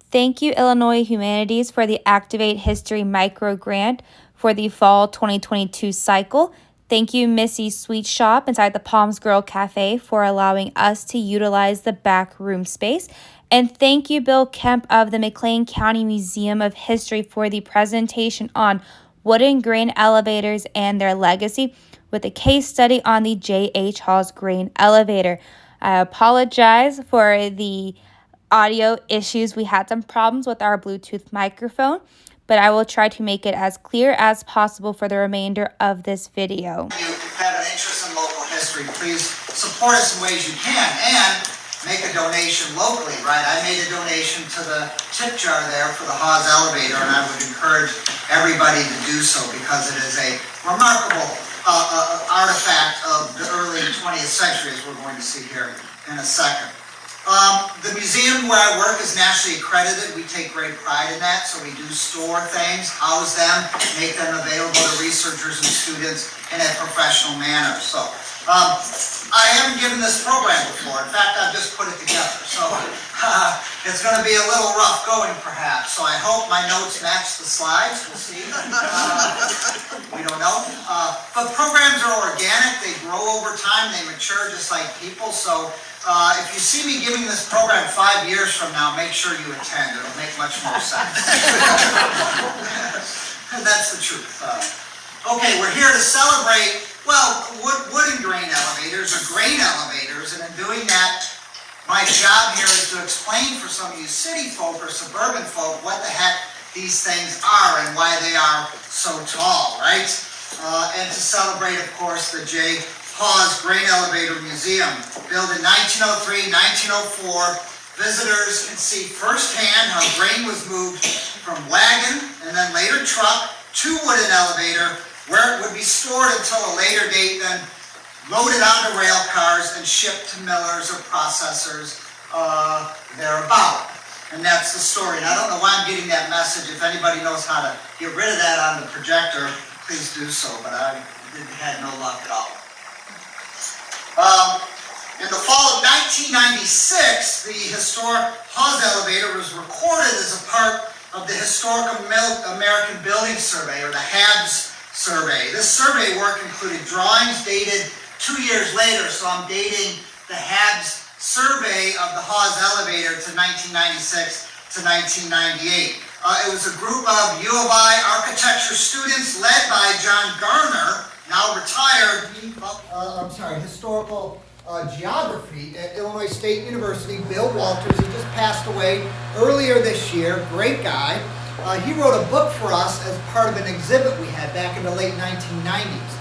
Thank you, Illinois Humanities, for the Activate History Microgrant for the fall 2022 cycle. Thank you, Missy Sweet Shop inside the Palms Grill Café, for allowing us to utilize the back room space. And thank you, Bill Kemp of the McLean County Museum of History, for the presentation on wooden grain elevators and their legacy, with a case study on the J.H. Hawes grain elevator. I apologize for the audio issues. We had some problems with our Bluetooth microphone, but I will try to make it as clear as possible for the remainder of this video. If you have an interest in local history, please support us in ways you can and make a donation locally, right? I made a donation to the tip jar there for the Hawes elevator, and I would encourage everybody to do so because it is a remarkable artifact of the early 20th century, as we're going to see here in a second. The museum where I work is nationally accredited. We take great pride in that, so we do store things, house them, make them available to researchers and students in a professional manner. So I haven't given this program before. In fact, I've just put it together. So it's going to be a little rough going, perhaps. So I hope my notes match the slides. We'll see. We don't know. But programs are organic. They grow over time. They mature just like people. So if you see me giving this program 5 years from now, make sure you attend. It'll make much more sense. And that's the truth. Okay, we're here to celebrate, well, wooden grain elevators or grain elevators, and in doing that, my job here is to explain for some of you city folk or suburban folk what the heck these things are and why they are so tall, right? And to celebrate, of course, the J. Hawes Grain Elevator Museum. Built in 1903, 1904, visitors can see firsthand how grain was moved from wagon and then later truck to wooden elevator, where it would be stored until a later date, then loaded onto rail cars and shipped to millers or processors thereabout. And that's the story. And I don't know why I'm getting that message. If anybody knows how to get rid of that on the projector, please do so, but I had no luck at all. In the fall of 1996, the historic Hawes elevator was recorded as a part of the Historic American Building Survey, or the HABS survey. This survey work included drawings dated 2 years later, so I'm dating the HABS survey of the Hawes elevator to 1996 to 1998. It was a group of U of I architecture students led by John Garner, now retired, historical geography at Illinois State University. Bill Walters, he just passed away earlier this year, great guy. He wrote a book for us as part of an exhibit we had back in the late 1990s.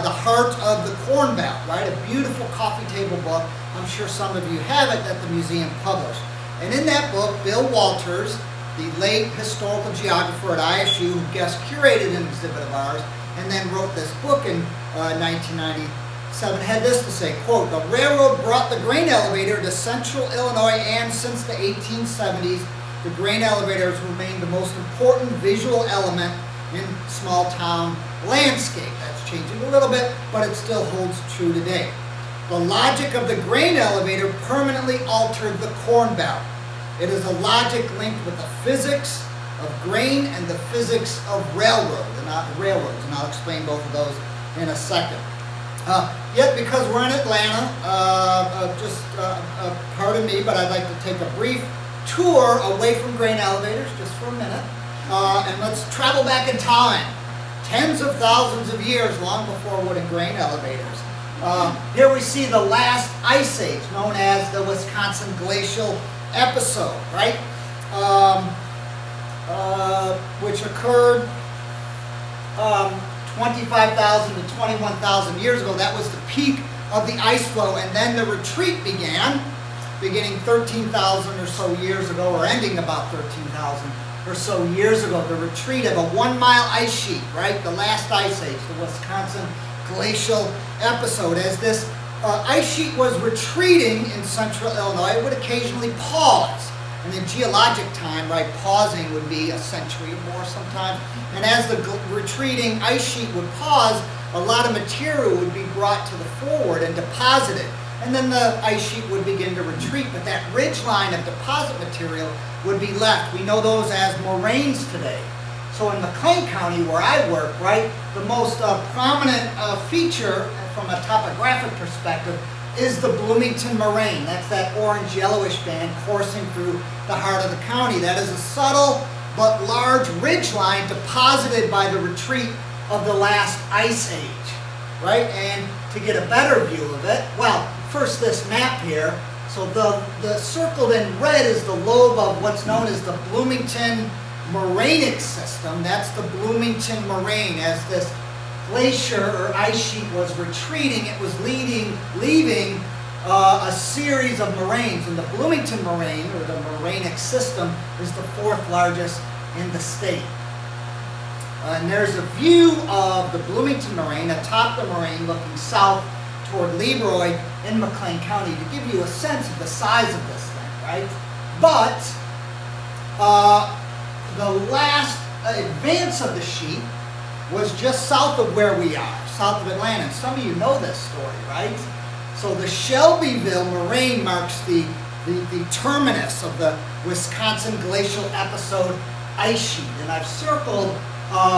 The Heart of the Corn Belt, right? A beautiful coffee table book. I'm sure some of you have it, that the museum published. And in that book, Bill Walters, the late historical geographer at ISU, who guest curated an exhibit of ours, and then wrote this book in 1997, had this to say, quote, "The railroad brought the grain elevator to central Illinois, and since the 1870s, the grain elevator has remained the most important visual element in small town landscape." That's changing a little bit, but it still holds true today. The logic of the grain elevator permanently altered the Corn Belt. It is a logic linked with the physics of grain and the physics of railroads, and I'll explain both of those in a second. Yet, because we're in Atlanta, pardon me, but I'd like to take a brief tour away from grain elevators just for a minute, and let's travel back in time, tens of thousands of years, long before wooden grain elevators. Here we see the last ice age, known as the Wisconsin Glacial Episode, right? Which occurred 25,000 to 21,000 years ago. That was the peak of the ice flow, and then the retreat beginning 13,000 or so years ago, or ending about 13,000 or so years ago. The retreat of a 1 mile ice sheet, right? The last ice age, the Wisconsin Glacial Episode. As this ice sheet was retreating in central Illinois, it would occasionally pause. And in geologic time, right, pausing would be a century or more sometimes. And as the retreating ice sheet would pause, a lot of material would be brought to the forward and deposited. and then the ice sheet would begin to retreat, but that ridge line of deposit material would be left. We know those as moraines today. So in McLean County, where I work, right, the most prominent feature from a topographic perspective is the Bloomington Moraine. That's that orange yellowish band coursing through the heart of the county. That is a subtle but large ridge line deposited by the retreat of the last ice age, right? And to get a better view of it, well, first this map here. So the circled in red is the lobe of what's known as the Bloomington Morainic system. That's the Bloomington Moraine. As this glacier or ice sheet was retreating, it was leaving a series of moraines. And the Bloomington Moraine, or the Morainic system, is the fourth largest in the state. And there's a view of the Bloomington Moraine atop the moraine looking south toward Leroy in McLean County to give you a sense of the size of this thing, right? But the last advance of the sheet was just south of where we are, south of Atlanta. And some of you know this story, right? So the Shelbyville Moraine marks the terminus of the Wisconsin glacial episode ice sheet. And I've circled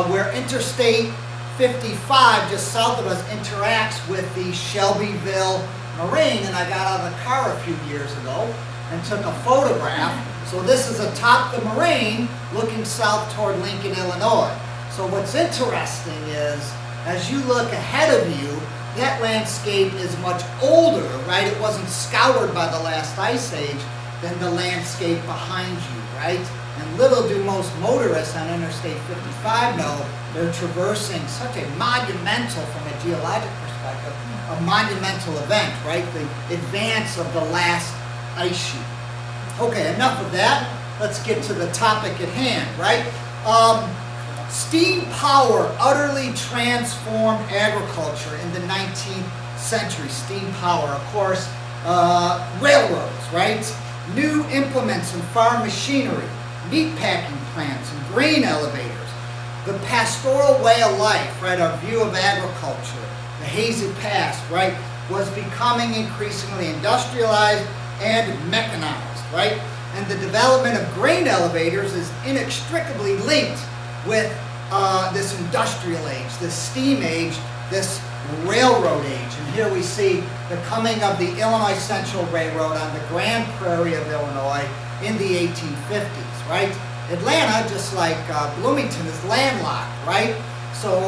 where Interstate 55, just south of us, interacts with the Shelbyville Moraine. And I got out of the car a few years ago and took a photograph. So this is atop the moraine looking south toward Lincoln, Illinois. So what's interesting is, as you look ahead of you, that landscape is much older, right? It wasn't scoured by the last ice age than the landscape behind you, right? And little do most motorists on Interstate 55 know they're traversing such a monumental, from a geologic perspective, a monumental event, right? The advance of the last ice sheet. Okay, enough of that. Let's get to the topic at hand, right? Steam power utterly transformed agriculture in the 19th century. Steam power, of course, railroads, right? New implements and farm machinery, meat packing plants and grain elevators. The pastoral way of life, right? Our view of agriculture, the hazy past, right? Was becoming increasingly industrialized and mechanized, right? And the development of grain elevators is inextricably linked with this industrial age, this steam age, this railroad age. And here we see the coming of the Illinois Central Railroad on the Grand Prairie of Illinois in the 1850s, right? Atlanta, just like Bloomington, is landlocked, right? So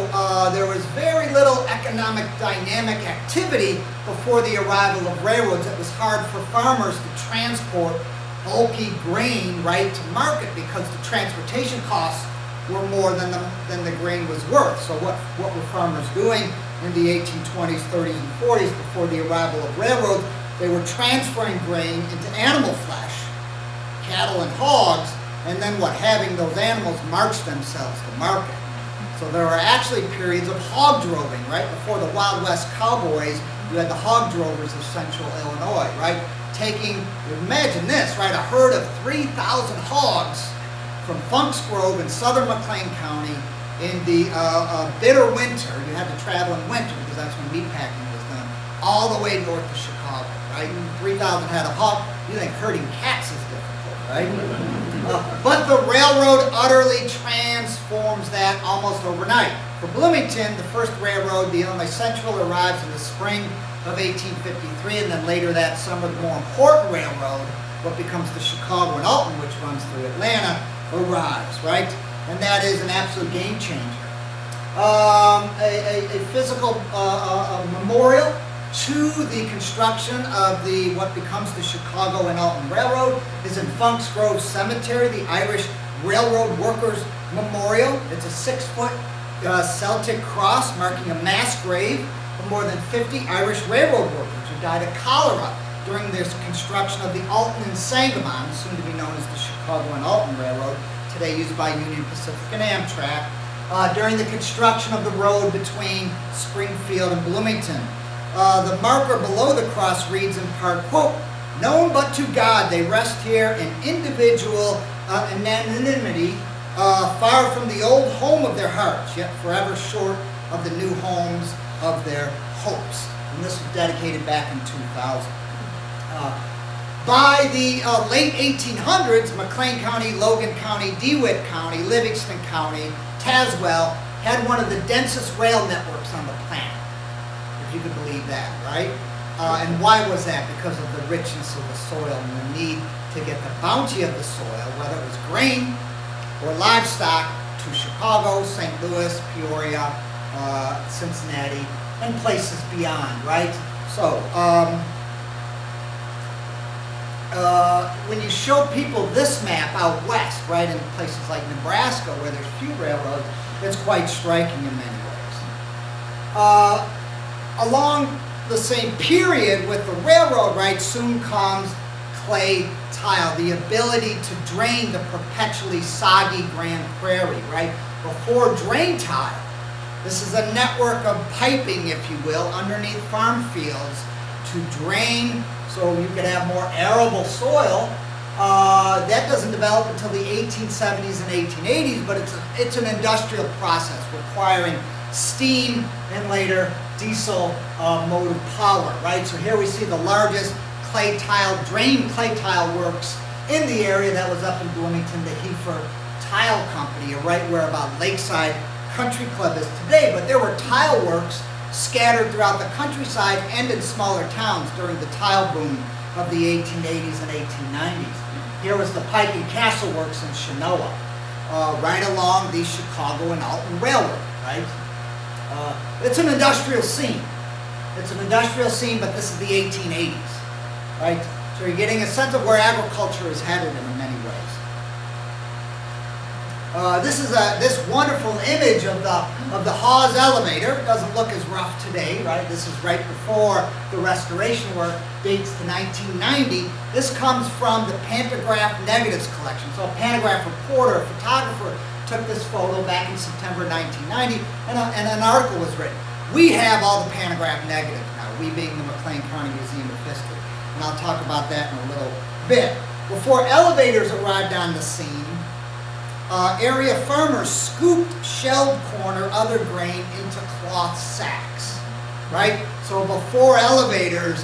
there was very little economic dynamic activity before the arrival of railroads. It was hard for farmers to transport bulky grain, right, to market because the transportation costs were more than the grain was worth. So what were farmers doing in the 1820s, 30s, and 40s before the arrival of railroads? They were transferring grain into animal flesh, cattle and hogs, and then having those animals march themselves to market. So there were actually periods of hog droving, right? Before the Wild West cowboys, you had the hog drovers of central Illinois, right? Imagine this, right? A herd of 3,000 hogs from Funk's Grove in southern McLean County in the bitter winter. You had to travel in winter because that's when meat packing was done, all the way north to Chicago, right? 3,000 head of hog. You think herding cats is difficult, right? But the railroad utterly transforms that almost overnight. For Bloomington, the first railroad, the Illinois Central, arrives in the spring of 1853, and then later that summer, the more important railroad, what becomes the Chicago and Alton, which runs through Atlanta, arrives, right? And that is an absolute game changer. A physical memorial to the construction of what becomes the Chicago and Alton Railroad is in Funk's Grove Cemetery, the Irish Railroad Workers Memorial. It's a 6-foot Celtic cross marking a mass grave of more than 50 Irish railroad workers who died of cholera during this construction of the Alton and Sangamon, soon to be known as the Chicago and Alton Railroad, today used by Union Pacific and Amtrak, during the construction of the road between Springfield and Bloomington. The marker below the cross reads in part, quote, "Known but to God, they rest here in individual anonymity, far from the old home of their hearts, yet forever short of the new homes of their hopes." and this was dedicated back in 2000. By the late 1800s, McLean County, Logan County, DeWitt County, Livingston County, Tazewell had one of the densest rail networks on the planet, if you could believe that, right? And why was that? Because of the richness of the soil and the need to get the bounty of the soil, whether it was grain or livestock, to Chicago, St. Louis, Peoria, Cincinnati, and places beyond, right? So, when you show people this map out west, right, in places like Nebraska where there's few railroads, it's quite striking in many ways. Along the same period with the railroad, right, soon comes clay tile, the ability to drain the perpetually soggy Grand Prairie, right? Before drain tile, this is a network of piping, if you will, underneath farm fields to drain so you could have more arable soil. That doesn't develop until the 1870s and 1880s, but it's an industrial process requiring steam and later diesel motive power, right? So here we see the largest clay tile works in the area. That was up in Bloomington, the Heifer Tile Company, right where about Lakeside Country Club is today. But there were tile works scattered throughout the countryside and in smaller towns during the tile boom of the 1880s and 1890s. Here was the Pike and Castle Works in Chenoa, right along the Chicago and Alton Railroad, right? It's an industrial scene. It's an industrial scene, but this is the 1880s, right? So you're getting a sense of where agriculture is headed in many ways. This is this wonderful image of the Hawes elevator. It doesn't look as rough today, right? This is right before the restoration work, dates to 1990. This comes from the Pantograph Negatives collection. So a Pantograph reporter, a photographer, took this photo back in September 1990, and an article was written. We have all the Pantograph negatives now, we being the McLean County Museum of History. And I'll talk about that in a little bit. Before elevators arrived on the scene, area farmers scooped shelled corn or other grain into cloth sacks, right? So before elevators,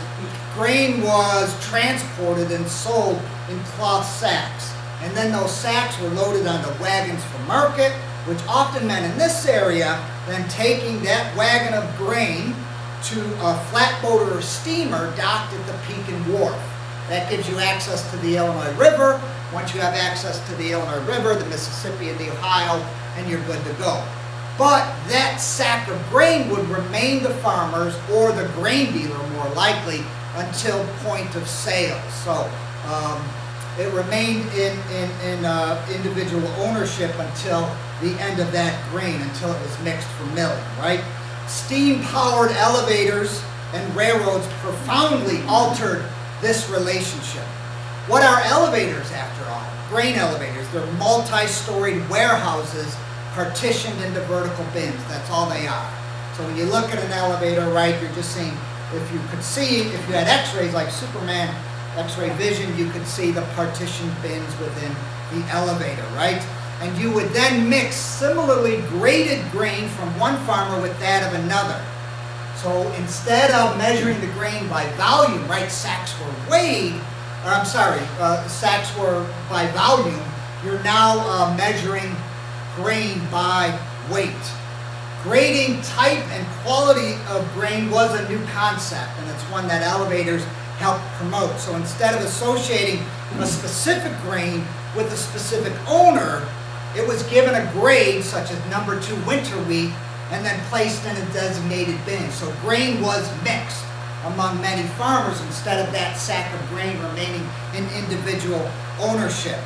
grain was transported and sold in cloth sacks. And then those sacks were loaded onto wagons for market, which often meant in this area, then taking that wagon of grain to a flatboat or a steamer docked at the Pekin Wharf. That gives you access to the Illinois River. Once you have access to the Illinois River, the Mississippi, and the Ohio, and you're good to go. But that sack of grain would remain the farmer's or the grain dealer, more likely, until point of sale. So it remained in individual ownership until the end of that grain, until it was mixed for milling, right? Steam-powered elevators and railroads profoundly altered this relationship. What are elevators, after all? Grain elevators. They're multi-storied warehouses partitioned into vertical bins. That's all they are. So when you look at an elevator, right, you're just seeing, if you could see, if you had x-rays like Superman, x-ray vision, you could see the partitioned bins within the elevator, right? And you would then mix similarly graded grain from one farmer with that of another. So instead of measuring the grain by volume, right, sacks were weighed, or I'm sorry, sacks were by volume, you're now measuring grain by weight. Grading type and quality of grain was a new concept, and it's one that elevators helped promote. So instead of associating a specific grain with a specific owner, it was given a grade such as number 2 winter wheat and then placed in a designated bin. So grain was mixed among many farmers instead of that sack of grain remaining in individual ownership.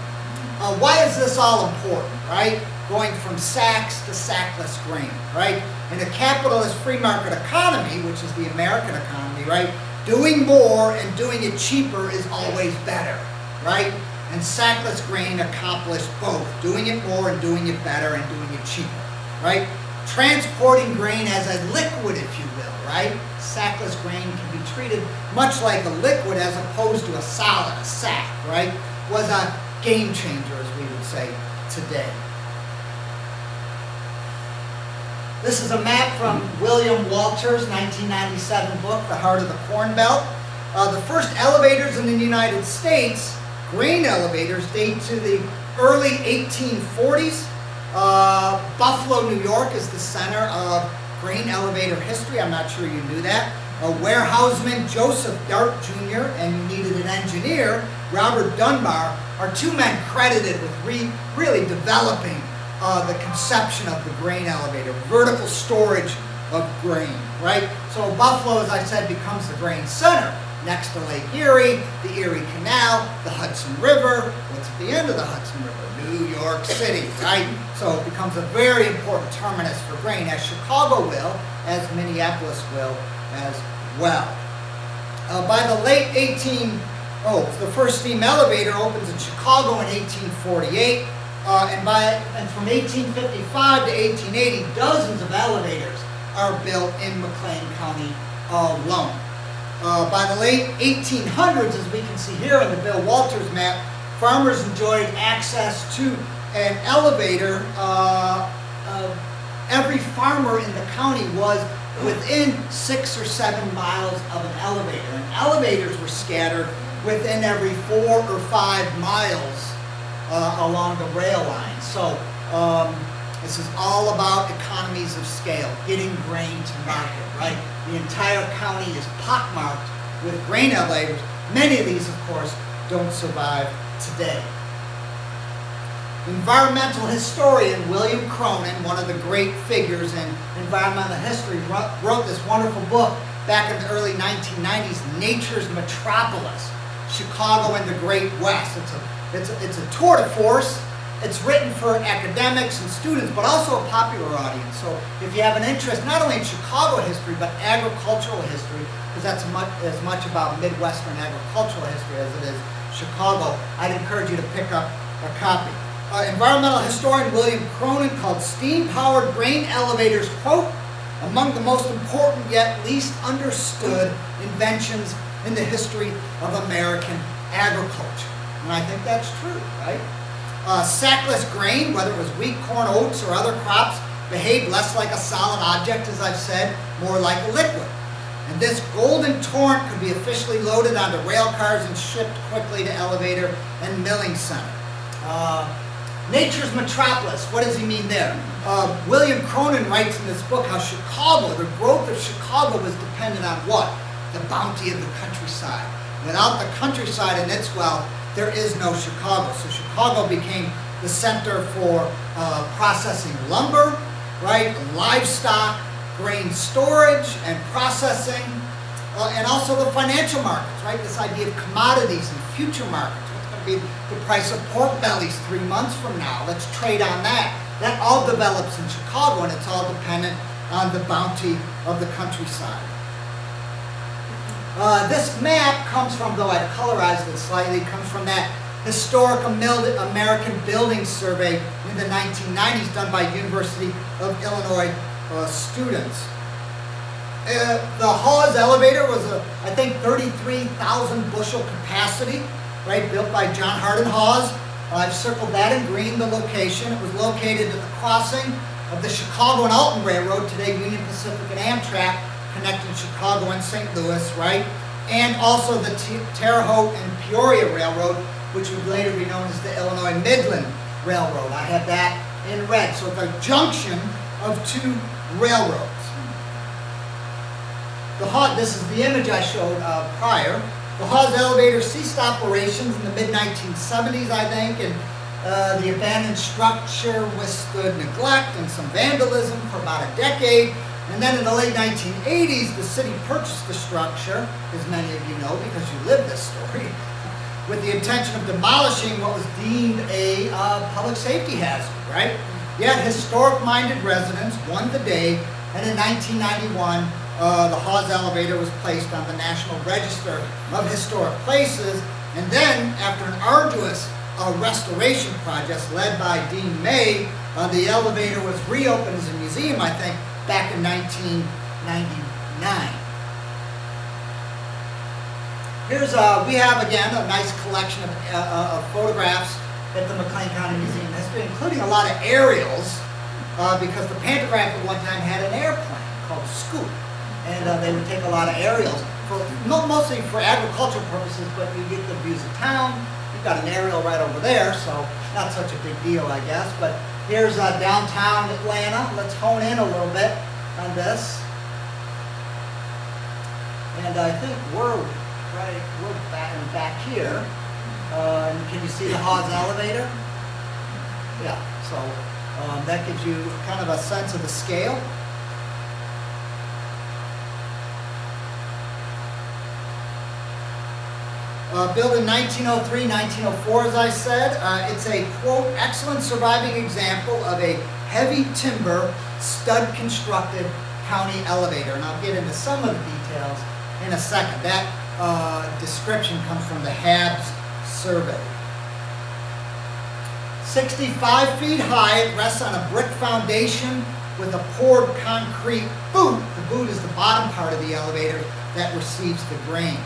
Why is this all important, right? Going from sacks to sackless grain, right? In a capitalist free market economy, which is the American economy, right? Doing more and doing it cheaper is always better, right? And sackless grain accomplished both, doing it more and doing it better and doing it cheaper, right? Transporting grain as a liquid, if you will, right? Sackless grain can be treated much like a liquid as opposed to a solid, a sack, right? Was a game changer, as we would say today. This is a map from William Walter's 1997 book, The Heart of the Corn Belt. The first elevators in the United States, grain elevators, date to the early 1840s. Buffalo, New York is the center of grain elevator history. I'm not sure you knew that. Warehouseman Joseph Dart Jr. and you needed an engineer, Robert Dunbar, are two men credited with really developing the conception of the grain elevator, vertical storage of grain, right? So Buffalo, as I said, becomes the grain center. Next to Lake Erie, the Erie Canal, the Hudson River. What's at the end of the Hudson River? New York City, right? So it becomes a very important terminus for grain, as Chicago will, as Minneapolis will as well. By the late the first steam elevator opens in Chicago in 1848, and from 1855 to 1880, dozens of elevators are built in McLean County alone. By the late 1800s, as we can see here in the Bill Walters map, farmers enjoyed access to an elevator. Every farmer in the county was within 6 or 7 miles of an elevator. And elevators were scattered within every 4 or 5 miles along the rail line. So this is all about economies of scale, getting grain to market, right? The entire county is pockmarked with grain elevators. Many of these, of course, don't survive today. Environmental historian William Cronin, one of the great figures in environmental history, wrote this wonderful book back in the early 1990s, Nature's Metropolis, Chicago and the Great West. It's a tour de force. It's written for academics and students, but also a popular audience. So if you have an interest not only in Chicago history, but agricultural history, because that's as much about Midwestern agricultural history as it is Chicago, I'd encourage you to pick up a copy. Environmental historian William Cronin called steam-powered grain elevators, quote, among the most important yet least understood inventions in the history of American agriculture. And I think that's true, right? Sackless grain, whether it was wheat, corn, oats, or other crops, behaved less like a solid object, as I've said, more like a liquid. And this golden torrent could be officially loaded onto rail cars and shipped quickly to elevator and milling center. Nature's metropolis, what does he mean there? William Cronin writes in this book how Chicago, the growth of Chicago was dependent on what? The bounty of the countryside. Without the countryside and its wealth, there is no Chicago. So Chicago became the center for processing lumber, right? Livestock, grain storage and processing, and also the financial markets, right? This idea of commodities and future markets. What's going to be the price of pork bellies 3 months from now? Let's trade on that. That all develops in Chicago, and it's all dependent on the bounty of the countryside. This map comes from, though I've colorized it slightly, comes from that historic American building survey in the 1990s done by University of Illinois students. The Hawes elevator was I think 33,000 bushel capacity, right, built by John Hardin Hawes. I've circled that in green, the location. It was located at the crossing of the Chicago and Alton Railroad, today Union Pacific and Amtrak, connecting Chicago and St. Louis, right? And also the Terre Haute and Peoria Railroad, which would later be known as the Illinois Midland Railroad. I have that in red. So it's a junction of two railroads. This is the image I showed prior. The Hawes elevator ceased operations in the mid-1970s, I think, and the abandoned structure withstood neglect and some vandalism for about a decade. And then in the late 1980s, the city purchased the structure, as many of you know because you lived this story, with the intention of demolishing what was deemed a public safety hazard, right? Yet historic-minded residents won the day, and in 1991, the Hawes elevator was placed on the National Register of Historic Places, and then, after an arduous restoration project led by Dean May, the elevator was reopened as a museum, I think, back in 1999. Here's we have again a nice collection of photographs at the McLean County Museum of History, including a lot of aerials because the pantograph at one time had an airplane called a scoop, and they would take a lot of aerials, mostly for agricultural purposes, but you get the views of town. You've got an aerial right over there, so not such a big deal, I guess. But here's downtown Atlanta. Let's hone in a little bit on this. And I think we're back here. And can you see the Hawes elevator? Yeah, so that gives you kind of a sense of the scale. Built in 1903, 1904, as I said. It's a, quote, excellent surviving example of a heavy timber, stud-constructed county elevator. And I'll get into some of the details in a second. That description comes from the Hawes survey. 65 feet high, it rests on a brick foundation with a poured concrete boot. The boot is the bottom part of the elevator that receives the grain.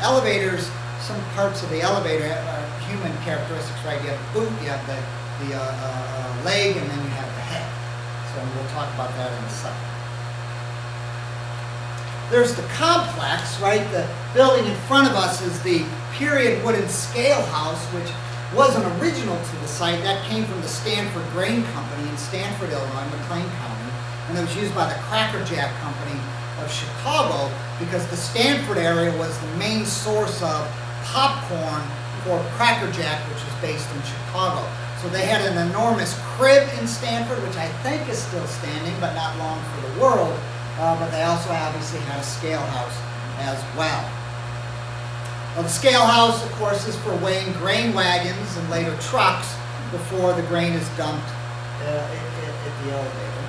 Elevators, some parts of the elevator are human characteristics, right? You have the boot, you have the leg, and then you have the head. So we'll talk about that in a second. There's the complex, right? The building in front of us is the period wooden scale house, which wasn't original to the site. That came from the Stanford Grain Company in Stanford, Illinois, McLean County, and it was used by the Cracker Jack Company of Chicago because the Stanford area was the main source of popcorn for Cracker Jack, which is based in Chicago. So they had an enormous crib in Stanford, which I think is still standing, but not long for the world. But they also obviously had a scale house as well. Well, the scale house, of course, is for weighing grain wagons and later trucks before the grain is dumped at the elevator.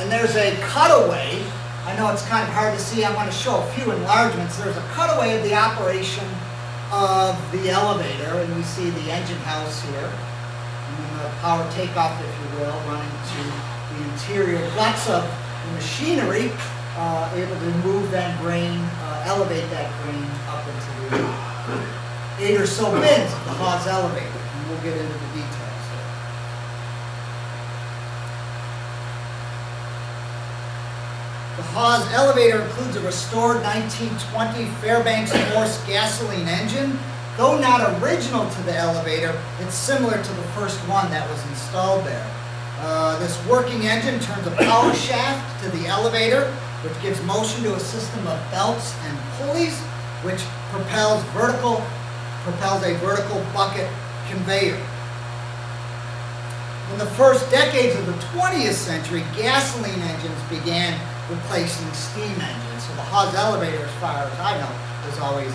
And there's a cutaway. I know it's kind of hard to see. I'm going to show a few enlargements. There's a cutaway of the operation of the elevator, and we see the engine house here. And then the power takeoff, if you will, running to the interior. Lots of machinery able to move that grain, elevate that grain up into the 8 or so bins of the Hawes elevator. And we'll get into the details here. The Hawes elevator includes a restored 1920 Fairbanks Morse gasoline engine. Though not original to the elevator, it's similar to the first one that was installed there. This working engine turns a power shaft to the elevator, which gives motion to a system of belts and pulleys, which propels a vertical bucket conveyor. In the first decades of the 20th century, gasoline engines began replacing steam engines. So the Hawes elevator, as far as I know, was always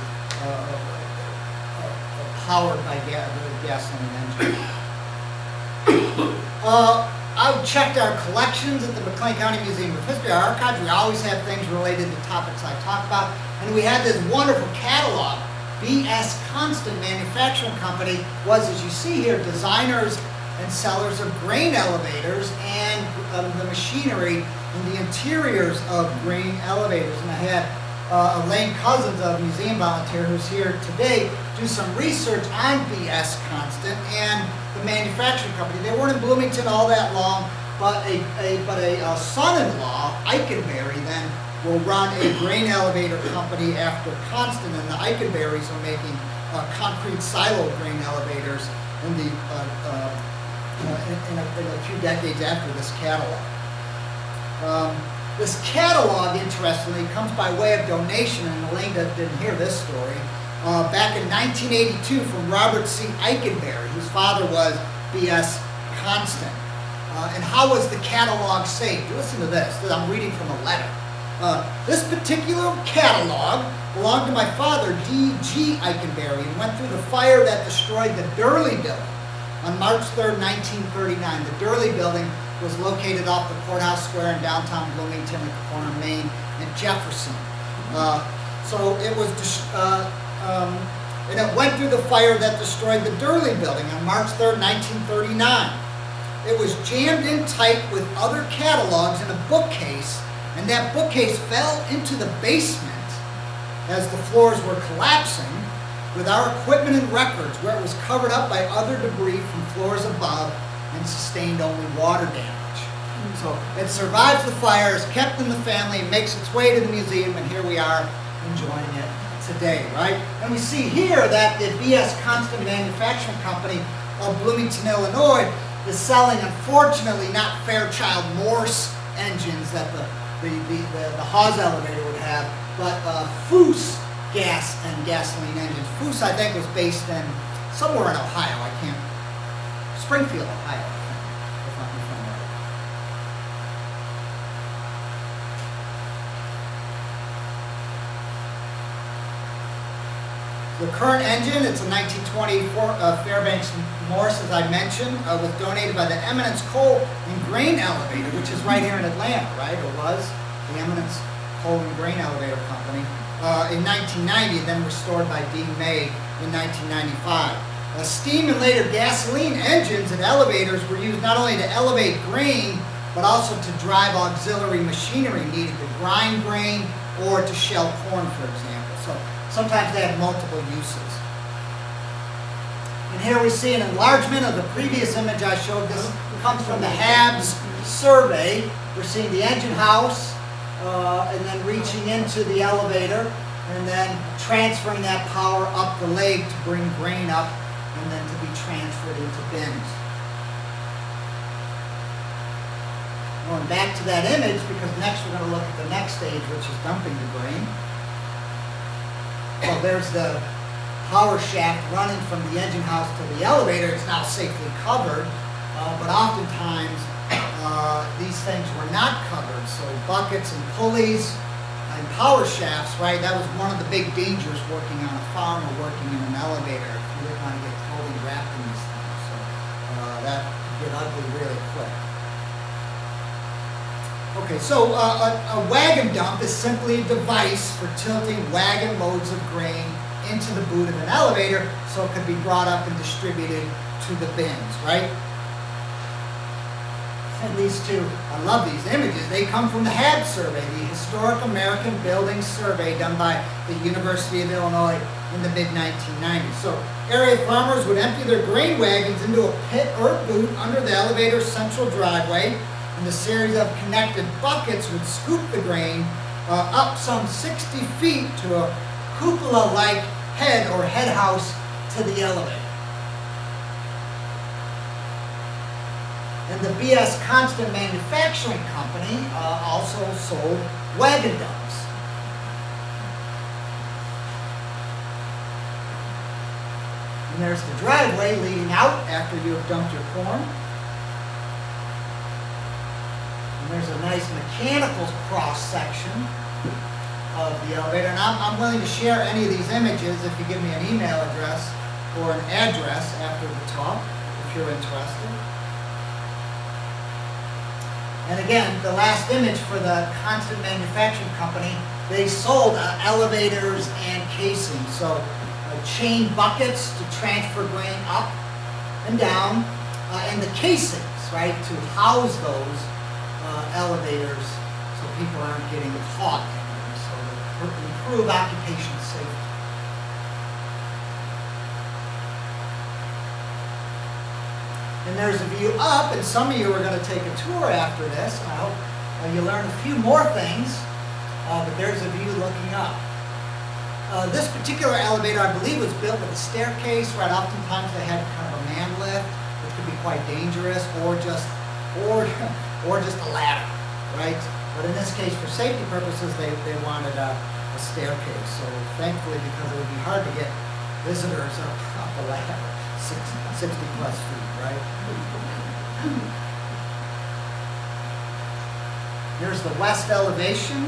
powered by the gasoline engine. I checked our collections at the McLean County Museum of History, our archives. We always have things related to topics I talk about. And we had this wonderful catalog. B.S. Constant Manufacturing Company was, as you see here, designers and sellers of grain elevators and the machinery and the interiors of grain elevators. And I had Elaine Cousins, a museum volunteer who's here today, do some research on B.S. Constant and the manufacturing company. They weren't in Bloomington all that long, but a son-in-law, Eikenberry, then will run a grain elevator company after Constant, and the Eikenberries are making concrete silo grain elevators in a few decades after this catalog. This catalog, interestingly, comes by way of donation, and Elaine didn't hear this story, back in 1982 from Robert C. Eikenberry, whose father was B.S. Constant. And how was the catalog saved? Listen to this. I'm reading from a letter. This particular catalog belonged to my father, D.G. Eikenberry, and went through the fire that destroyed the Durley building on March 3rd, 1939. The Durley building was located off the Courthouse Square in downtown Bloomington at the corner of Main and Jefferson. So it was, and it went through the fire that destroyed the Durley building on March 3rd, 1939. It was jammed in tight with other catalogs in a bookcase, and that bookcase fell into the basement as the floors were collapsing. with our equipment and records where it was covered up by other debris from floors above and sustained only water damage. So it survives the fire, is kept in the family, makes its way to the museum, and here we are enjoying it today, right? And we see here that the B.S. Constant Manufacturing Company of Bloomington, Illinois, is selling, unfortunately, not Fairchild Morse engines that the Hawes elevator would have, but Foose gas and gasoline engines. Foose, I think, was based in somewhere in Ohio. I can't. Springfield, Ohio, I think, if I'm right. The current engine, it's a 1920 Fairbanks Morse, as I mentioned, was donated by the Eminence Coal and Grain Elevator, which is right here in Atlanta, right? Or was the Eminence Coal and Grain Elevator Company in 1990, and then restored by Dean May in 1995. Steam and later gasoline engines and elevators were used not only to elevate grain, but also to drive auxiliary machinery needed to grind grain or to shell corn, for example. So sometimes they had multiple uses. And here we see an enlargement of the previous image I showed. This comes from the Hawes survey. We're seeing the engine house and then reaching into the elevator and then transferring that power up the leg to bring grain up and then to be transferred into bins. Going back to that image, because next we're going to look at the next stage, which is dumping the grain. Well, there's the power shaft running from the engine house to the elevator. It's now safely covered, but oftentimes these things were not covered. So buckets and pulleys and power shafts, right, that was one of the big dangers working on a farm or working in an elevator. You didn't want to get totally wrapped in these things. So that could get ugly really quick. Okay, so a wagon dump is simply a device for tilting wagon loads of grain into the boot of an elevator so it could be brought up and distributed to the bins, right? And these two, I love these images. They come from the Hawes survey, the Historic American Buildings Survey done by the University of Illinois in the mid-1990s. So area farmers would empty their grain wagons into a pit or boot under the elevator's central driveway, and the series of connected buckets would scoop the grain up some 60 feet to a cupola-like head or head house to the elevator. And the B.S. Constant Manufacturing Company also sold wagon dumps. And there's the driveway leading out after you have dumped your corn. And there's a nice mechanical cross-section of the elevator. And I'm willing to share any of these images if you give me an email address or an address after the talk, if you're interested. And again, the last image for the Constant Manufacturing Company, they sold elevators and casings. So chain buckets to transfer grain up and down, and the casings, right, to house those elevators so people aren't getting caught in them, so to improve occupational safety. And there's a view up, and some of you are going to take a tour after this, and I hope you learn a few more things, but there's a view looking up. This particular elevator, I believe, was built with a staircase, right? Oftentimes they had kind of a man lift, which could be quite dangerous, or just a ladder, right? But in this case, for safety purposes, they wanted a staircase. So thankfully, because it would be hard to get visitors up a ladder, 60 plus feet, right? Here's the west elevation.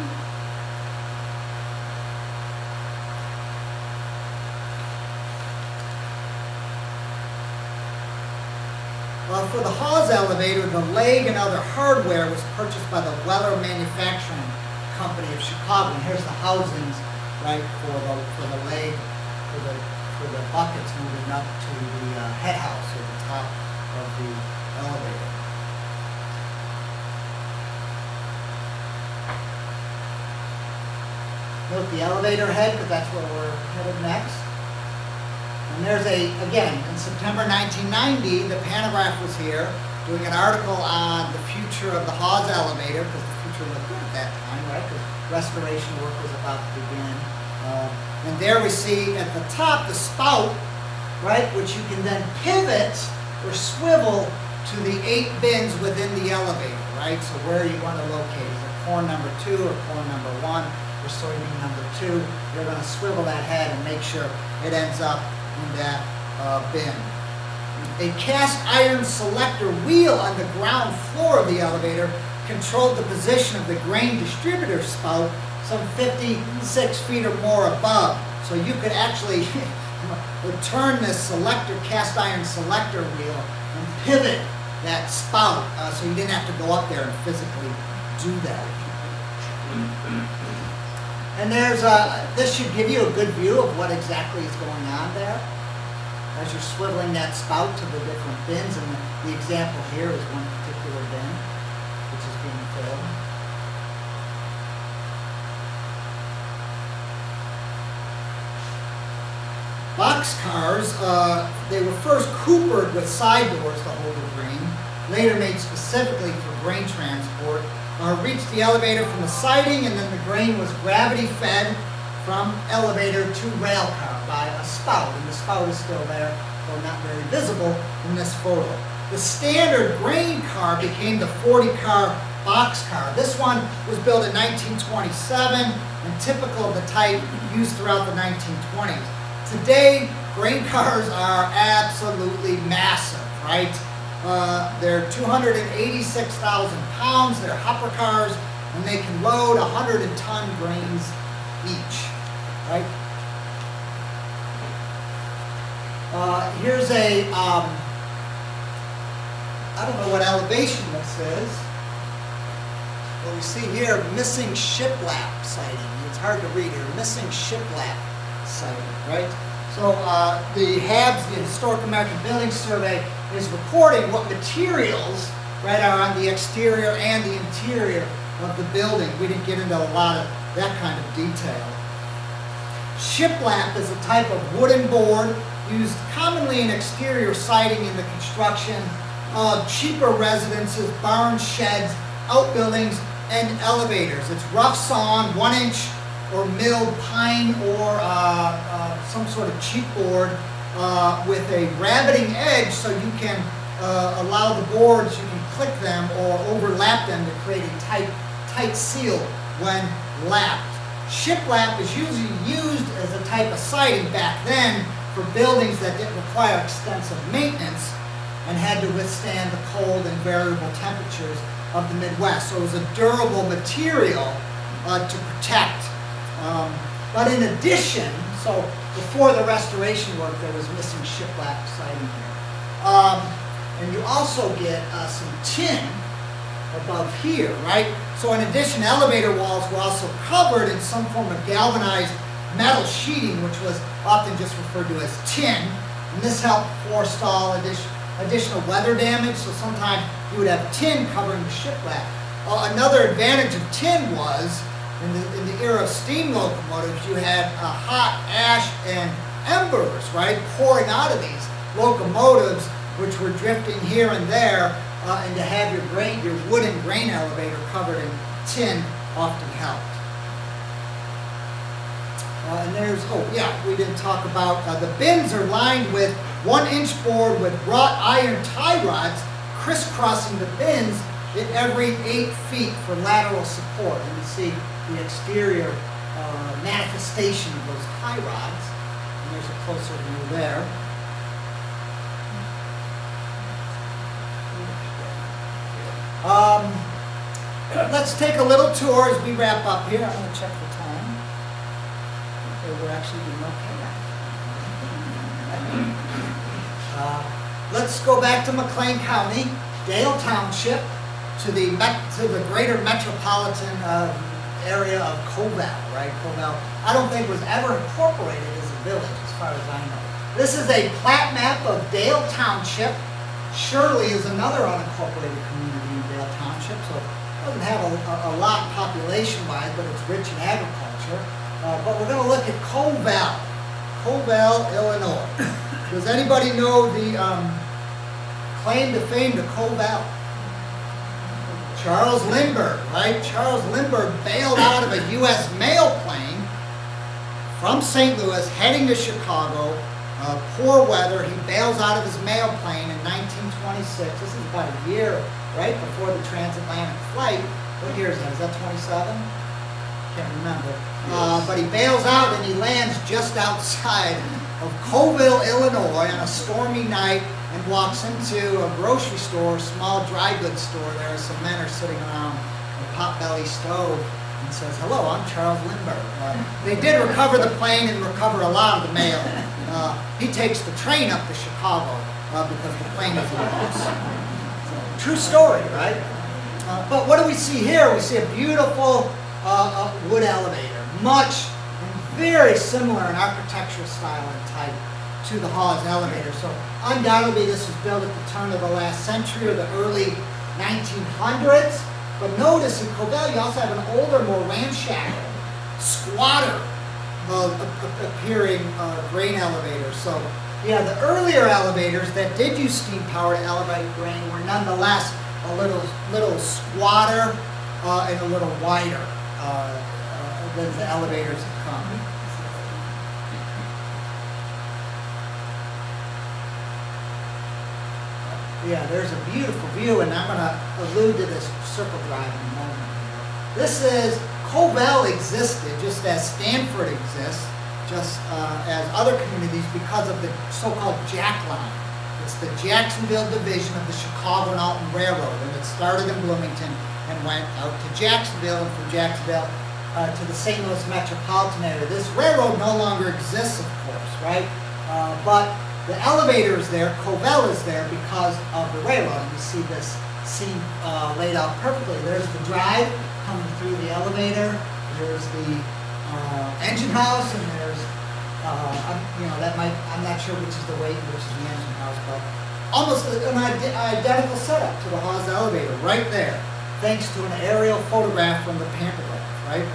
For the Hawes elevator, the leg and other hardware was purchased by the Weller Manufacturing Company of Chicago. And here's the housings, right, for the leg, for the buckets moving up to the head house or the top of the elevator. Note the elevator head, because that's where we're headed next. And there's again, in September 1990, the Pantograph was here doing an article on the future of the Hawes elevator, because the future looked good at that time, right? Because restoration work was about to begin. And there we see at the top the spout, right, which you can then pivot or swivel to the 8 bins within the elevator, right? So where you want to locate, is it corn number 2 or corn number 1 or soybean number 2? You're going to swivel that head and make sure it ends up in that bin. A cast iron selector wheel on the ground floor of the elevator controlled the position of the grain distributor spout some 56 feet or more above. So you could actually turn this cast iron selector wheel and pivot that spout, so you didn't have to go up there and physically do that. And there's this should give you a good view of what exactly is going on there as you're swiveling that spout to the different bins. And the example here is one particular bin which is being filled. Boxcars, they were first coopered with side doors to hold the grain, later made specifically for grain transport, reached the elevator from the siding, and then the grain was gravity fed from elevator to rail car by a spout, and the spout is still there, though not very visible in this photo. The standard grain car became the 40-car boxcar. This one was built in 1927 and typical of the type used throughout the 1920s. Today, grain cars are absolutely massive, right? They're 286,000 pounds, they're hopper cars, and they can load 100-ton grains each, right? Here's a, I don't know what elevation this is, but we see here missing shiplap sighting. It's hard to read here, missing shiplap sighting, right? So the HABS, the Historic American Building Survey, is recording what materials, right, are on the exterior and the interior of the building. We didn't get into a lot of that kind of detail. Shiplap is a type of wooden board used commonly in exterior siding in the construction of cheaper residences, barns, sheds, outbuildings, and elevators. It's rough sawn, 1-inch or milled pine or some sort of cheap board with a rabbiting edge, so you can allow the boards, you can click them or overlap them to create a tight seal when lapped. Shiplap is usually used as a type of siding back then for buildings that didn't require extensive maintenance and had to withstand the cold and variable temperatures of the Midwest. So it was a durable material to protect. But in addition, so before the restoration work, there was missing shiplap siding here. And you also get some tin above here, right? So in addition, elevator walls were also covered in some form of galvanized metal sheeting, which was often just referred to as tin. And this helped forestall additional weather damage, so sometimes you would have tin covering the shiplap. Another advantage of tin was, in the era of steam locomotives, you had hot ash and embers, right, pouring out of these locomotives, which were drifting here and there, and to have your wooden grain elevator covered in tin often helped. And there's, we didn't talk about, the bins are lined with 1-inch board with wrought iron tie rods crisscrossing the bins at every 8 feet for lateral support. And you see the exterior manifestation of those tie rods. And there's a closer view there. Let's take a little tour as we wrap up here. I'm going to check the time. Okay, we're actually doing okay now. Let's go back to McLean County, Dale Township, to the greater metropolitan area of Covell, right? Covell, I don't think was ever incorporated as a village, as far as I know. This is a plat map of Dale Township. Shirley is another unincorporated community in Dale Township, so it doesn't have a lot population-wise, but it's rich in agriculture. But we're going to look at Covell, Illinois. Does anybody know the claim to fame to Covell? Charles Lindbergh, right? Charles Lindbergh bailed out of a U.S. mail plane from St. Louis heading to Chicago. Poor weather. He bails out of his mail plane in 1926. This is about a year right before the transatlantic flight. What year is that? Is that 27? Can't remember. But he bails out and he lands just outside of Covell, Illinois on a stormy night and walks into a grocery store, small dry goods store. There are some men are sitting around a potbelly stove and says, "Hello, I'm Charles Lindbergh." They did recover the plane and recover a lot of the mail. He takes the train up to Chicago because the plane is lost. True story, right? But what do we see here? We see a beautiful wood elevator, much and very similar in architectural style and type to the Hawes elevator. So undoubtedly this was built at the turn of the last century or the early 1900s. But notice in Covell you also have an older, more ramshackle, squatter appearing grain elevator. So yeah, the earlier elevators that did use steam power to elevate grain were nonetheless a little squatter and a little wider than the elevators have come. Yeah, there's a beautiful view, and I'm going to allude to this circle drive in a moment. This is, Covell existed just as Stanford exists, just as other communities because of the so-called Jack Line. It's the Jacksonville division of the Chicago and Alton Railroad, and it started in Bloomington and went out to Jacksonville, and from Jacksonville to the St. Louis metropolitan area. This railroad no longer exists, of course, right? But the elevator is there, Covell is there because of the railroad. And you see this scene laid out perfectly. There's the drive coming through the elevator. There's the engine house, and there's, I'm not sure which is the weight, which is the engine house, but almost an identical setup to the Hawes elevator right there, thanks to an aerial photograph from the pantograph, right?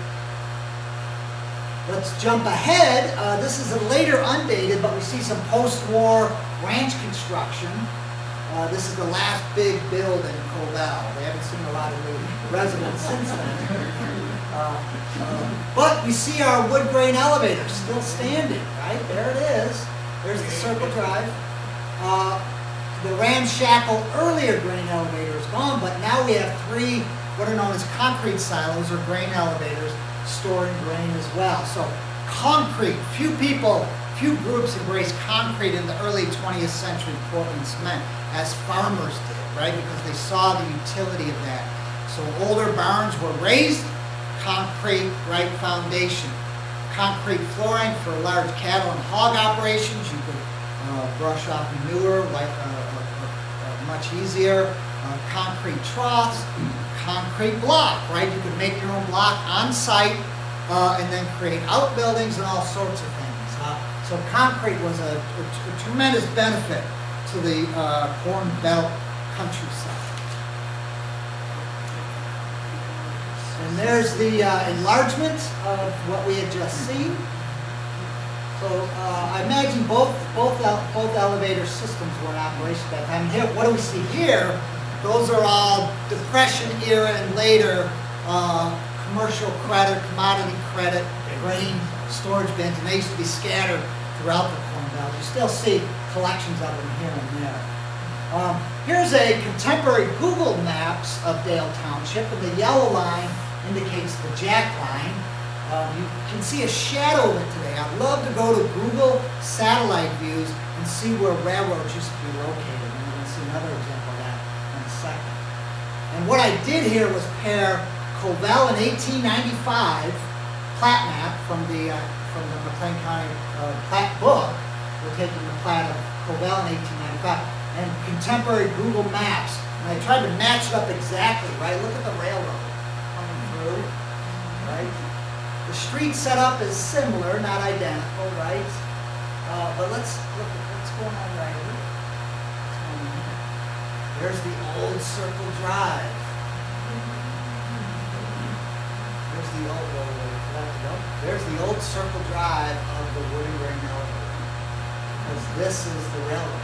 Let's jump ahead. This is a later undated, but we see some post-war ranch construction. This is the last big build in Covell. They haven't seen a lot of new residents since then. But we see our wood grain elevator still standing, right? There it is. There's the circle drive. The ramshackle earlier grain elevator is gone, but now we have three what are known as concrete silos or grain elevators storing grain as well. So concrete, few groups embraced concrete in the early 20th century Portland cement as farmers did, right? Because they saw the utility of that. So older barns were raised, concrete, right foundation. Concrete flooring for large cattle and hog operations. You could brush off manure much easier. Concrete troughs, concrete block, right? You could make your own block on site and then create outbuildings and all sorts of things. So concrete was a tremendous benefit to the Corn Belt countryside. And there's the enlargement of what we had just seen. So I imagine both elevator systems were in operation at that time. Here, what do we see here? Those are all Depression era and later commercial credit, commodity credit, grain storage bins, and they used to be scattered throughout the Corn Belt. You still see collections of them here and there. Here's a contemporary Google Maps of Dale Township, and the yellow line indicates the Jack Line. You can see a shadow of it today. I'd love to go to Google satellite views and see where railroads used to be located. And we're going to see another example of that in a second. And what I did here was pair Covell in 1895 plat map from the McLean County plat book. We're taking the plat of Covell in 1895 and contemporary Google Maps. And I tried to match it up exactly, right? Look at the railroad coming through, right? The street setup is similar, not identical, right? But let's look at what's going on right here. There's the old Circle Drive. There's the old Circle Drive of the wood and grain elevator. because this is the relic.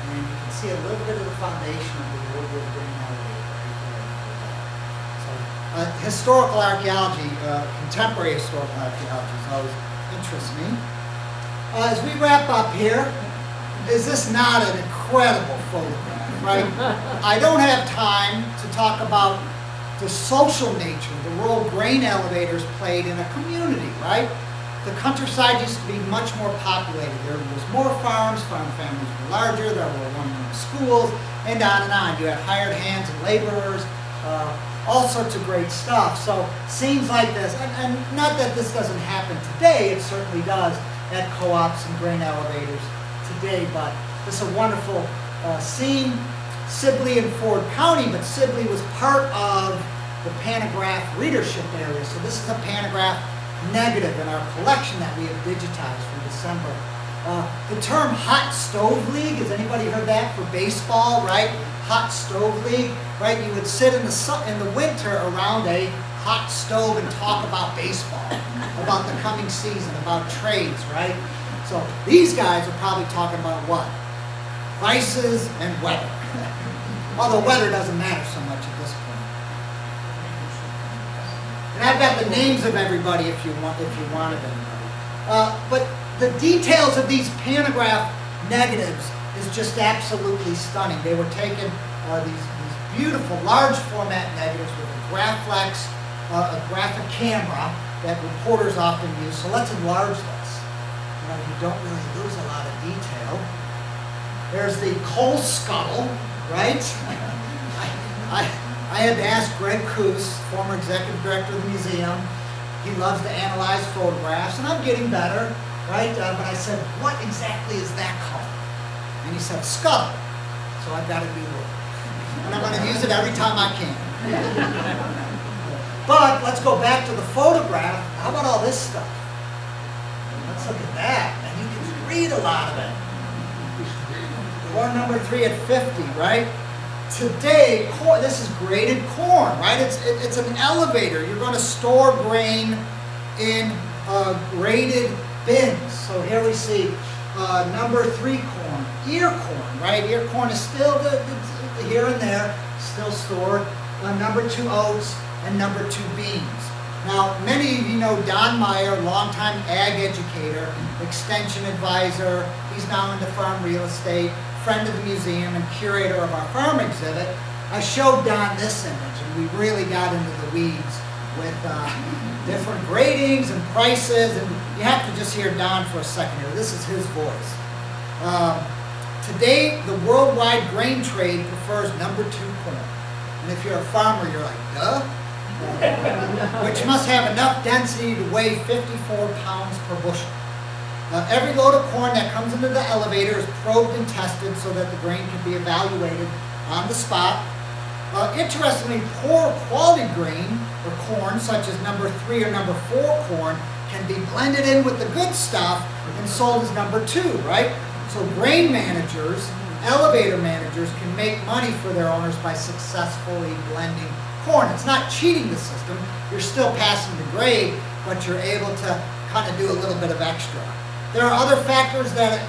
And you can see a little bit of the foundation of the old wood grain elevator right there. So, historical archaeology, contemporary historical archaeology always interests me. As we wrap up here, is this not an incredible photograph, right? I don't have time to talk about the social nature the role grain elevators played in a community, right? The countryside used to be much more populated. There was more farms, farm families were larger, there were one-room schools, and on and on. You had hired hands and laborers, all sorts of great stuff. So scenes like this, and not that this doesn't happen today, it certainly does at co-ops and grain elevators today, but this is a wonderful scene. Sibley and Ford County, but Sibley was part of the pantograph readership area. So this is a pantograph negative in our collection that we have digitized from December. The term hot stove league, has anybody heard that for baseball, right? Hot stove league, right? You would sit in the winter around a hot stove and talk about baseball, about the coming season, about trades, right? So these guys are probably talking about what? Prices and weather. Although weather doesn't matter so much at this point. And I've got the names of everybody if you wanted anybody. But the details of these pantograph negatives is just absolutely stunning. They were taken, these beautiful large format negatives with a Graflex, a graphic camera that reporters often use. So let's enlarge this. You don't really lose a lot of detail. There's the coal scuttle, right? I had to ask Greg Coos, former executive director of the museum. He loves to analyze photographs, and I'm getting better, right? But I said, what exactly is that called? And he said, scuttle. So I've got a new word. And I'm going to use it every time I can. But let's go back to the photograph. How about all this stuff? Let's look at that. And you can read a lot of it. Corn number 3 at 50, right? Today, corn, this is graded corn, right? It's an elevator. You're going to store grain in graded bins. So here we see number 3 corn, ear corn, right? Ear corn is still the here and there, still stored. Number 2 oats and number 2 beans. Now, many of you know Don Meyer, longtime ag educator, extension advisor. He's now into farm real estate, friend of the museum and curator of our farm exhibit. I showed Don this image, and we really got into the weeds with different gradings and prices, and you have to just hear Don for a second here. This is his voice. Today, the worldwide grain trade prefers number 2 corn. And if you're a farmer, you're like, duh? Which must have enough density to weigh 54 pounds per bushel. Every load of corn that comes into the elevator is probed and tested so that the grain can be evaluated on the spot. Interestingly, poor quality grain or corn, such as number 3 or number 4 corn, can be blended in with the good stuff and sold as number 2, right? So grain managers, elevator managers can make money for their owners by successfully blending corn. It's not cheating the system. You're still passing the grade, but you're able to kind of do a little bit of extra. There are other factors that,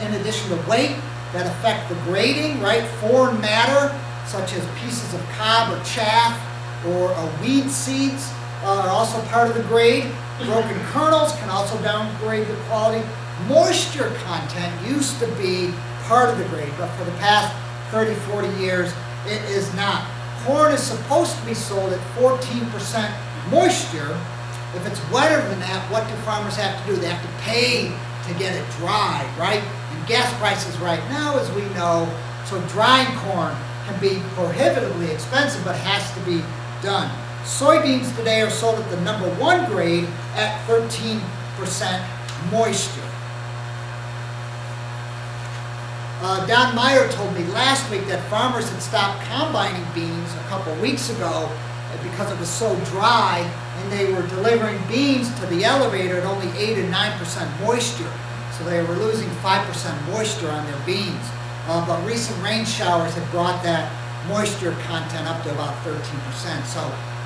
in addition to weight, that affect the grading, right? Foreign matter, such as pieces of cob or chaff or weed seeds, are also part of the grade. Broken kernels can also downgrade the quality. Moisture content used to be part of the grade, but for the past 30, 40 years, it is not. Corn is supposed to be sold at 14% moisture. If it's wetter than that, what do farmers have to do? They have to pay to get it dry, right? And gas prices right now, as we know, so drying corn can be prohibitively expensive, but has to be done. Soybeans today are sold at the number 1 grade at 13% moisture. Don Meyer told me last week that farmers had stopped combining beans a couple weeks ago because it was so dry, and they were delivering beans to the elevator at only 8 and 9% moisture. So they were losing 5% moisture on their beans. But recent rain showers had brought that moisture content up to about 13%. So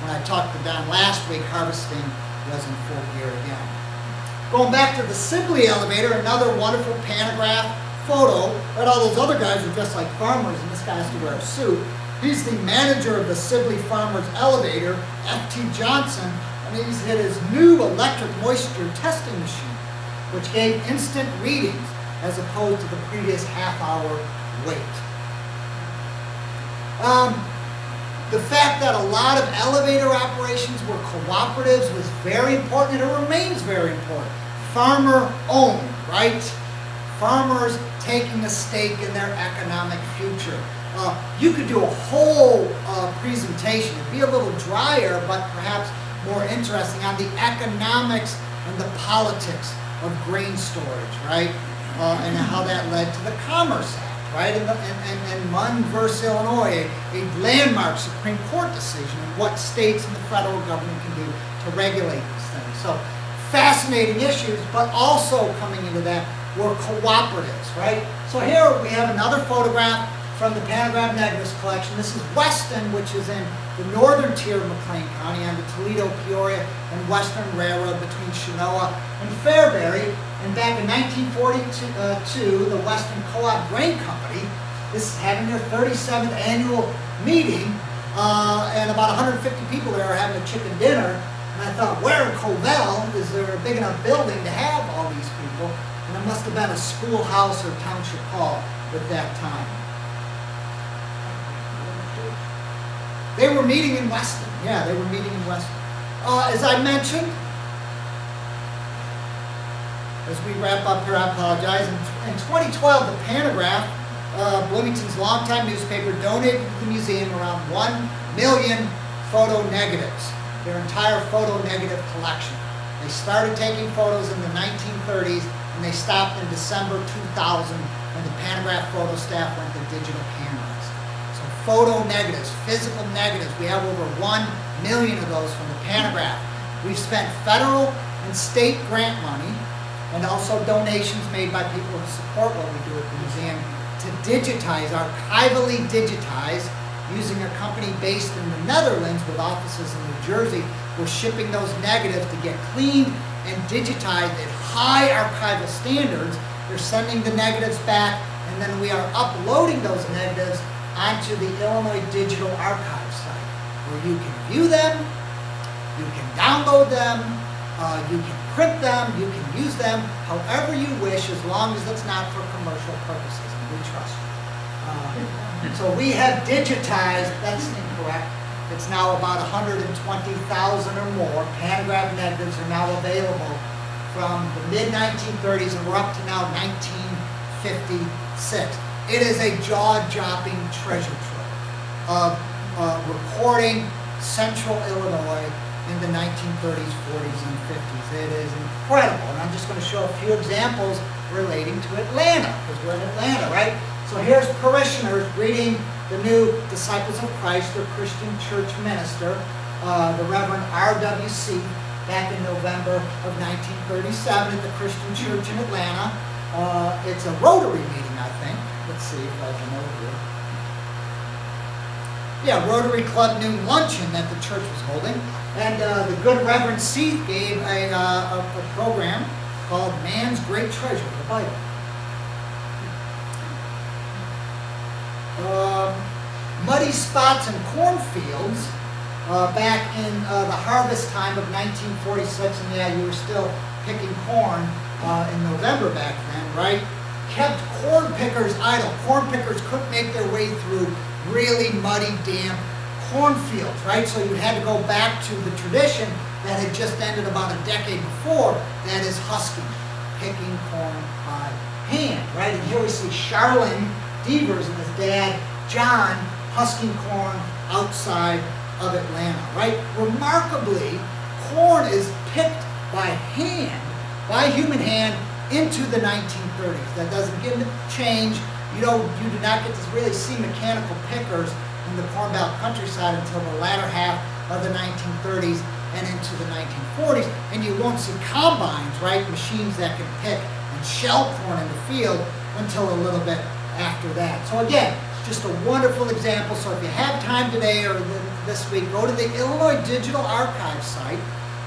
when I talked to Don last week, harvesting was in full gear again. Going back to the Sibley elevator, another wonderful pantograph photo. Right, all those other guys are dressed like farmers, and this guy has to wear a suit. He's the manager of the Sibley Farmers Elevator, F.T. Johnson, and he's hit his new electric moisture testing machine, which gave instant readings as opposed to the previous half-hour wait. The fact that a lot of elevator operations were cooperatives was very important, and it remains very important. Farmer-owned, right? Farmers taking a stake in their economic future. You could do a whole presentation. It'd be a little drier, but perhaps more interesting on the economics and the politics of grain storage, right? And how that led to the Commerce Act, right? And Munn versus Illinois, a landmark Supreme Court decision on what states and the federal government can do to regulate these things. So fascinating issues, but also coming into that were cooperatives, right? So here we have another photograph from the Pantograph Negatives collection. This is Weston, which is in the northern tier of McLean County on the Toledo, Peoria, and Western Railroad between Chenoa and Fairbury. And back in 1942, the Western Co-op Grain Company is having their 37th annual meeting, and about 150 people there are having a chicken dinner. And I thought, where in Covell is there a big enough building to have all these people? And it must have been a schoolhouse or township hall at that time. They were meeting in Weston. Yeah, they were meeting in Weston. As I mentioned, as we wrap up here, I apologize. In 2012, the Pantograph, Bloomington's longtime newspaper, donated to the museum around 1 million photo negatives, their entire photo negative collection. They started taking photos in the 1930s, and they stopped in December 2000 when the Pantograph photo staff went to digital cameras. So photo negatives, physical negatives, we have over 1 million of those from the Pantograph. We've spent federal and state grant money and also donations made by people who support what we do at the museum to digitize, archivally digitize, using a company based in the Netherlands with offices in New Jersey. We're shipping those negatives to get cleaned and digitized at high archival standards. They're sending the negatives back, and then we are uploading those negatives onto the Illinois Digital Archive site, where you can view them, you can download them, you can print them, you can use them however you wish, as long as it's not for commercial purposes, and we trust you. So we have digitized, that's incorrect, it's now about 120,000 or more. Pantograph negatives are now available from the mid-1930s, and we're up to now 1956. It is a jaw-dropping treasure trove of recording central Illinois in the 1930s, 40s, and 50s. It is incredible, and I'm just going to show a few examples relating to Atlanta, because we're in Atlanta, right? So here's parishioners greeting the new Disciples of Christ, their Christian church minister, the Reverend R.W.C., back in November of 1937 at the Christian church in Atlanta. It's a Rotary meeting, I think. Let's see if I can over here. Yeah, Rotary Club noon luncheon that the church was holding. And the good Reverend C. gave a program called Man's Great Treasure, the Bible. Muddy spots in cornfields back in the harvest time of 1946, and yeah, you were still picking corn in November back then, right? Kept corn pickers idle. Corn pickers couldn't make their way through really muddy, damp cornfields, right? So you had to go back to the tradition that had just ended about a decade before, that is husking, picking corn by hand, right? And here we see Charlene Devers and his dad, John, husking corn outside of Atlanta, right? Remarkably, corn is picked by hand, by human hand, into the 1930s. That doesn't change. You do not get to really see mechanical pickers in the Corn Belt countryside until the latter half of the 1930s and into the 1940s. And you won't see combines, right? Machines that can pick and shell corn in the field until a little bit after that. So again, just a wonderful example. So if you have time today or this week, go to the Illinois Digital Archive site.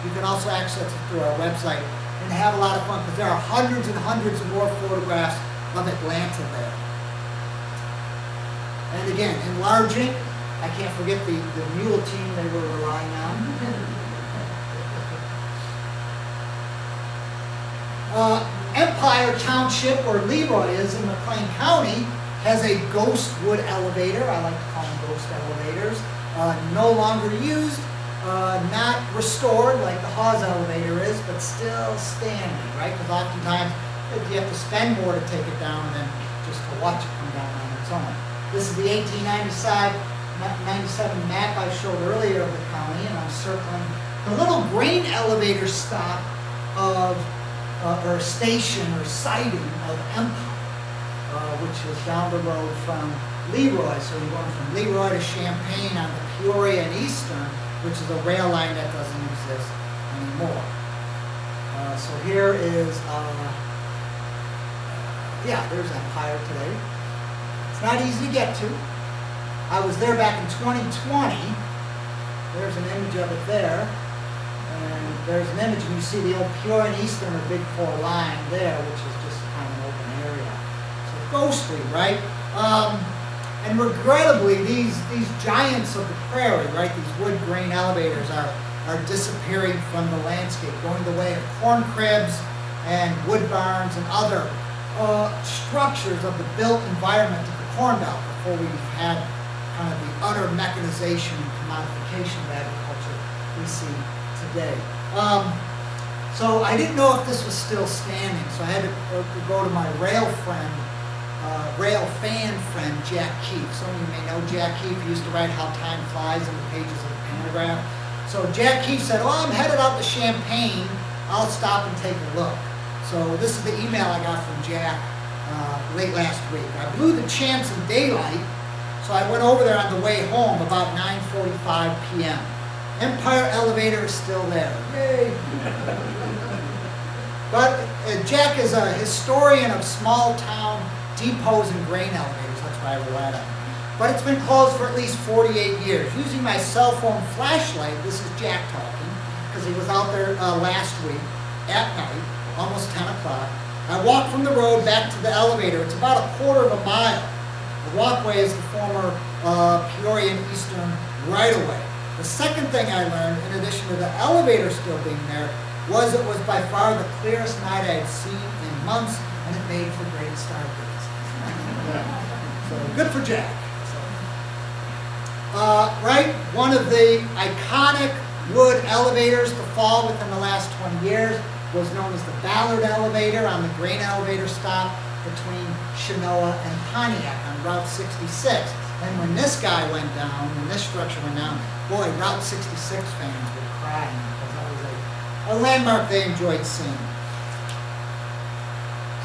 You can also access it through our website, and have a lot of fun, because there are hundreds and hundreds of more photographs of Atlanta there. And again, enlarging, I can't forget the mule team they were relying on. Empire Township, or Leroy is in McLean County, has a ghost wood elevator. I like to call them ghost elevators. No longer used, not restored like the Hawes elevator is, but still standing, right? Because oftentimes you have to spend more to take it down than just to watch it come down on its own. This is the 1897 map I showed earlier of the county, and I'm circling the little grain elevator stop of, or station or siding of Empire, which is down the road from Leroy. So you're going from Leroy to Champaign on the Peoria and Eastern, which is a rail line that doesn't exist anymore. So here is, yeah, there's Empire today. It's not easy to get to. I was there back in 2020. There's an image of it there. And there's an image, and you see the old Peoria and Eastern or Big Four line there, which is just kind of an open area. So ghostly, right? And regrettably, these giants of the prairie, right, these wood grain elevators are disappearing from the landscape, going the way of corn cribs and wood barns and other structures of the built environment of the Corn Belt before we've had kind of the utter mechanization and commodification of agriculture we see today. So I didn't know if this was still standing, so I had to go to my rail fan friend, Jack Keefe. Some of you may know Jack Keefe. He used to write How Time Flies in the pages of the Pantograph. So Jack Keefe said, oh, I'm headed out to Champaign. I'll stop and take a look. So this is the email I got from Jack late last week. I blew the chance of daylight, so I went over there on the way home about 9:45 p.m. Empire elevator is still there. Yay! But Jack is a historian of small town depots and grain elevators. That's why I relied on it. But it's been closed for at least 48 years. Using my cell phone flashlight, this is Jack talking, because he was out there last week at night, almost 10 o'clock. I walked from the road back to the elevator. It's about a quarter of a mile. The walkway is the former Peoria and Eastern right-of-way. The second thing I learned, in addition to the elevator still being there, was it was by far the clearest night I had seen in months, and it made for great stargaze. So good for Jack. Right, one of the iconic wood elevators to fall within the last 20 years was known as the Ballard elevator on the grain elevator stop between Chenoa and Pontiac on Route 66. And when this guy went down, when this structure went down, boy, Route 66 fans were crying because that was a landmark they enjoyed seeing.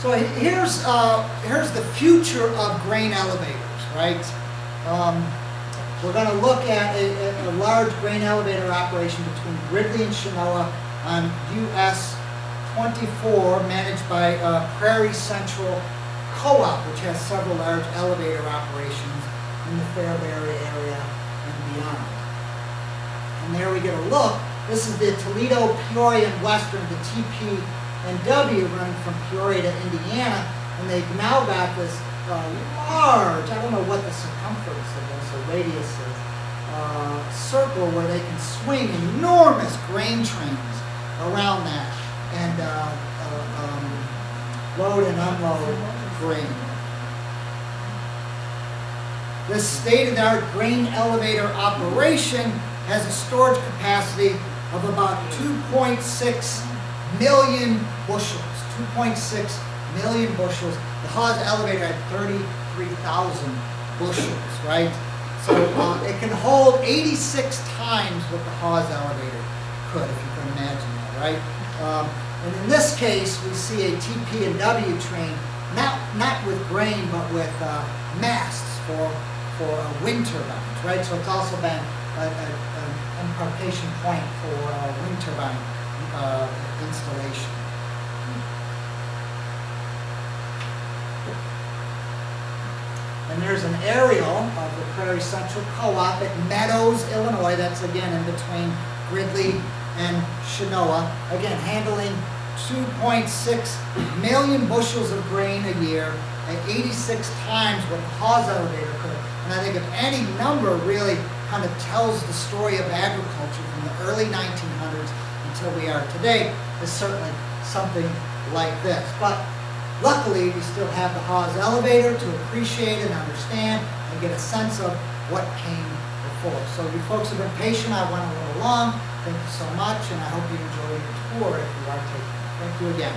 So here's the future of grain elevators, right? We're going to look at a large grain elevator operation between Gridley and Chenoa on US 24, managed by Prairie Central Co-op, which has several large elevator operations in the Fairbury area and beyond. And there we get a look. This is the Toledo, Peoria, and Western, the TP&W running from Peoria to Indiana, and they've now got this large, I don't know what the circumference of this, or radius is, circle where they can swing enormous grain trains around that and load and unload grain. This state-of-the-art grain elevator operation has a storage capacity of about 2.6 million bushels. 2.6 million bushels. The Hawes elevator had 33,000 bushels, right? So it can hold 86 times what the Hawes elevator could, if you can imagine that, right? And in this case, we see a TP&W train, not with grain, but with masts for wind turbines, right? So it's also been an embarkation point for wind turbine installation. And there's an aerial of the Prairie Central Co-op at Meadows, Illinois. That's again in between Gridley and Chenoa. Again, handling 2.6 million bushels of grain a year at 86 times what the Hawes elevator could. And I think if any number really kind of tells the story of agriculture from the early 1900s until we are today, is certainly something like this. But luckily, we still have the Hawes elevator to appreciate and understand and get a sense of what came before. So you folks have been patient. I went a little long. Thank you so much, and I hope you enjoy your tour if you are taking it. Thank you again.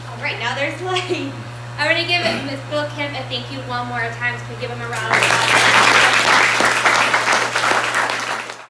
All right, now there's light. I'm going to give Ms. Bill Kemp a thank you one more time. So we give him a round of applause.